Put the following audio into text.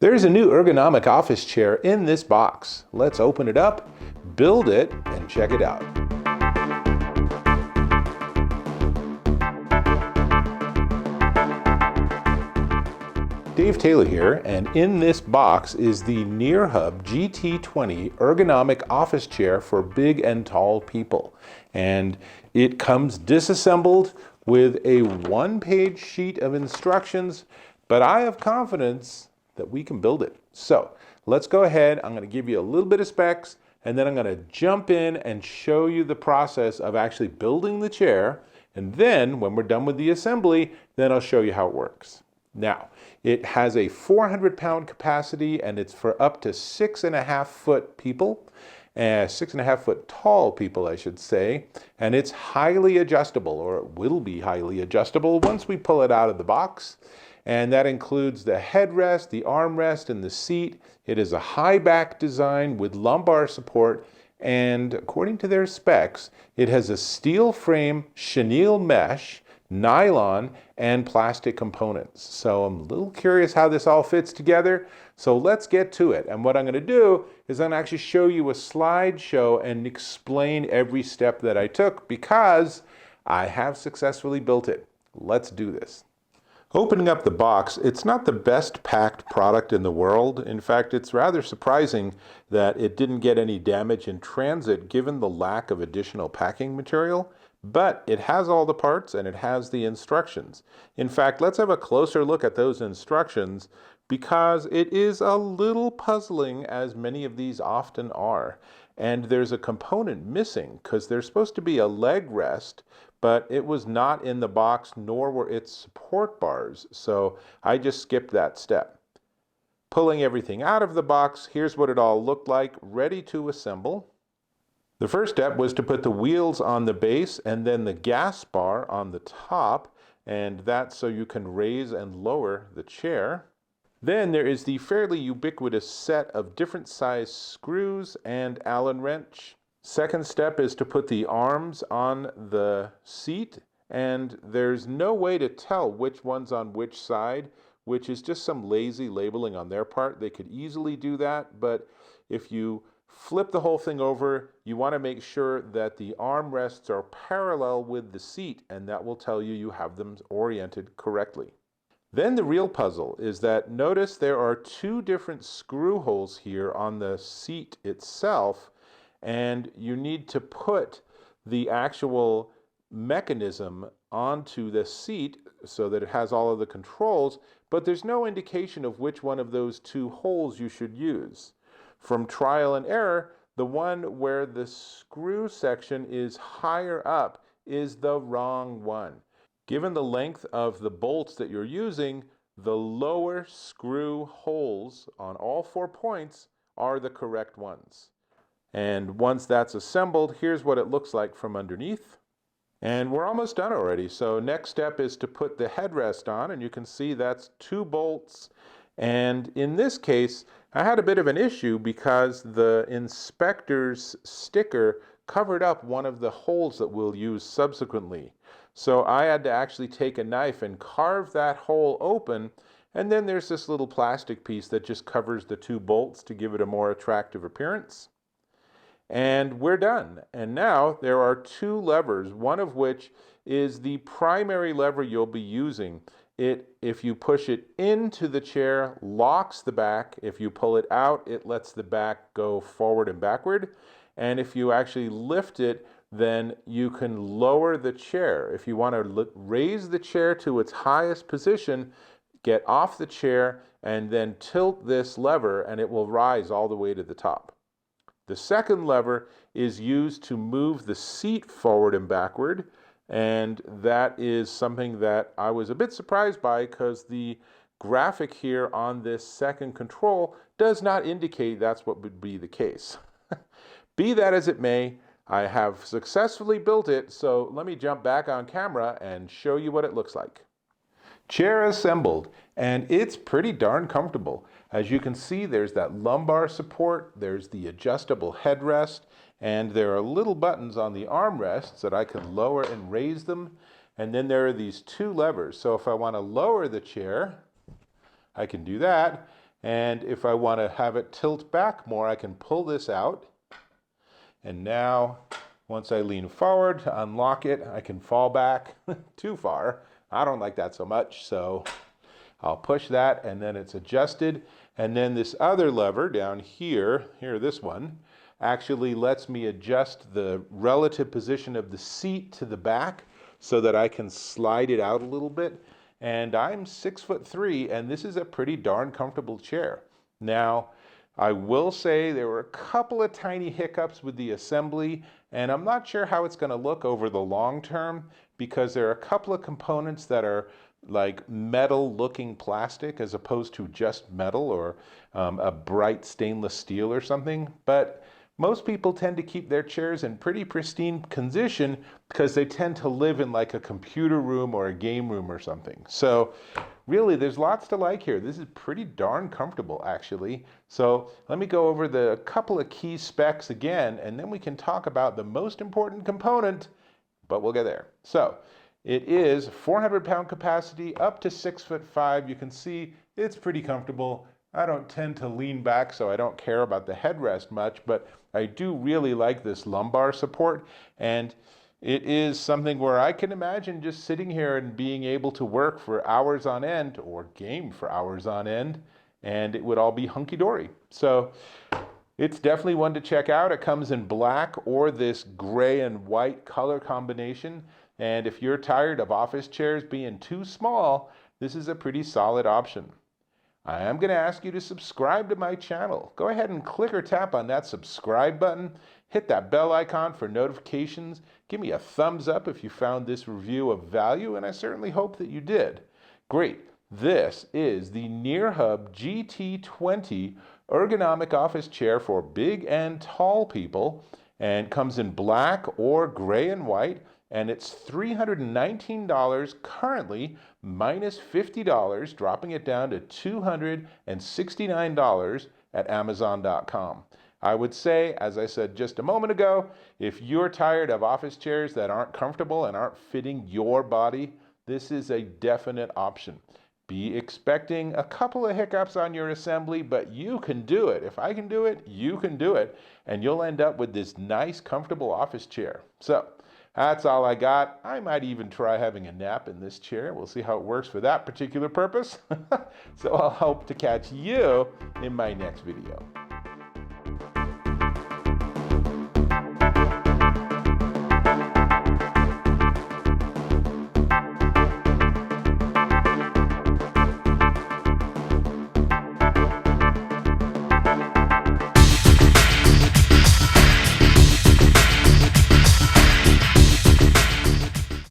There's a new ergonomic office chair in this box. Let's open it up, build it, and check it out. Dave Taylor here, and in this box is the NearHub GT20 Ergonomic Office Chair for big and tall people. And it comes disassembled with a one-page sheet of instructions, but I have confidence that we can build it. So let's go ahead. I'm going to give you a little bit of specs, and then I'm going to jump in and show you the process of actually building the chair. And then when we're done with the assembly, then I'll show you how it works. Now, it has a 400-pound capacity, and it's for up to 6.5-foot people, 6.5-foot tall people, I should say, and it's highly adjustable, or it will be highly adjustable once we pull it out of the box. And that includes the headrest, the armrest, and the seat. It is a high back design with lumbar support, and according to their specs, it has a steel frame, chenille mesh, nylon, and plastic components. So I'm a little curious how this all fits together. So let's get to it. And what I'm going to do is I'm going to actually show you a slideshow and explain every step that I took because I have successfully built it. Let's do this. Opening up the box, it's not the best packed product in the world. In fact, it's rather surprising that it didn't get any damage in transit given the lack of additional packing material. But it has all the parts and it has the instructions. In fact, let's have a closer look at those instructions because it is a little puzzling, as many of these often are. And there's a component missing because there's supposed to be a leg rest, but it was not in the box, nor were its support bars. So I just skipped that step. Pulling everything out of the box, here's what it all looked like, ready to assemble. The first step was to put the wheels on the base and then the gas bar on the top, and that's so you can raise and lower the chair. Then there is the fairly ubiquitous set of different size screws and Allen wrench. Second step is to put the arms on the seat, and there's no way to tell which one's on which side, which is just some lazy labeling on their part. They could easily do that, but if you flip the whole thing over, you want to make sure that the armrests are parallel with the seat, and that will tell you you have them oriented correctly. Then the real puzzle is that notice there are two different screw holes here on the seat itself, and you need to put the actual mechanism onto the seat so that it has all of the controls, but there's no indication of which one of those two holes you should use. From trial and error, the one where the screw section is higher up is the wrong one. Given the length of the bolts that you're using, the lower screw holes on all 4 points are the correct ones. And once that's assembled, here's what it looks like from underneath. And we're almost done already. So next step is to put the headrest on, and you can see that's 2 bolts. And in this case, I had a bit of an issue because the inspector's sticker covered up one of the holes that we'll use subsequently. So I had to actually take a knife and carve that hole open, and then there's this little plastic piece that just covers the 2 bolts to give it a more attractive appearance. And we're done. And now there are 2 levers, one of which is the primary lever you'll be using. If you push it into the chair, locks the back. If you pull it out, it lets the back go forward and backward. And if you actually lift it, then you can lower the chair. If you want to raise the chair to its highest position, get off the chair and then tilt this lever and it will rise all the way to the top. The second lever is used to move the seat forward and backward. And that is something that I was a bit surprised by because the graphic here on this second control does not indicate that's what would be the case. Be that as it may, I have successfully built it, so let me jump back on camera and show you what it looks like. Chair assembled, and it's pretty darn comfortable. As you can see, there's that lumbar support, there's the adjustable headrest, and there are little buttons on the armrests that I can lower and raise them. And then there are these 2 levers. So if I want to lower the chair, I can do that. And if I want to have it tilt back more, I can pull this out. And now, once I lean forward to unlock it, I can fall back too far. I don't like that so much, so I'll push that and then it's adjusted. And then this other lever down here, this one, actually lets me adjust the relative position of the seat to the back so that I can slide it out a little bit. And I'm 6'3", and this is a pretty darn comfortable chair. Now, I will say there were a couple of tiny hiccups with the assembly, and I'm not sure how it's going to look over the long term because there are a couple of components that are like metal looking plastic as opposed to just metal or a bright stainless steel or something. But most people tend to keep their chairs in pretty pristine condition because they tend to live in like a computer room or a game room or something. So really, there's lots to like here. This is pretty darn comfortable, actually. So let me go over the couple of key specs again, and then we can talk about the most important component, but we'll get there. So it is 400-pound capacity, up to 6'5". You can see it's pretty comfortable. I don't tend to lean back, so I don't care about the headrest much, but I do really like this lumbar support, and it is something where I can imagine just sitting here and being able to work for hours on end or game for hours on end, and it would all be hunky-dory. So it's definitely one to check out. It comes in black or this gray and white color combination, and if you're tired of office chairs being too small, this is a pretty solid option. I am going to ask you to subscribe to my channel. Go ahead and click or tap on that subscribe button. Hit that bell icon for notifications. Give me a thumbs up if you found this review of value, and I certainly hope that you did. Great. This is the NearHub GT20 Ergonomic Office Chair for big and tall people, and comes in black or gray and white. And it's $319 currently, minus $50, dropping it down to $269 at Amazon.com. I would say, as I said just a moment ago, if you're tired of office chairs that aren't comfortable and aren't fitting your body, this is a definite option. Be expecting a couple of hiccups on your assembly, but you can do it. If I can do it, you can do it, and you'll end up with this nice, comfortable office chair. So that's all I got. I might even try having a nap in this chair. We'll see how it works for that particular purpose. So I'll hope to catch you in my next video.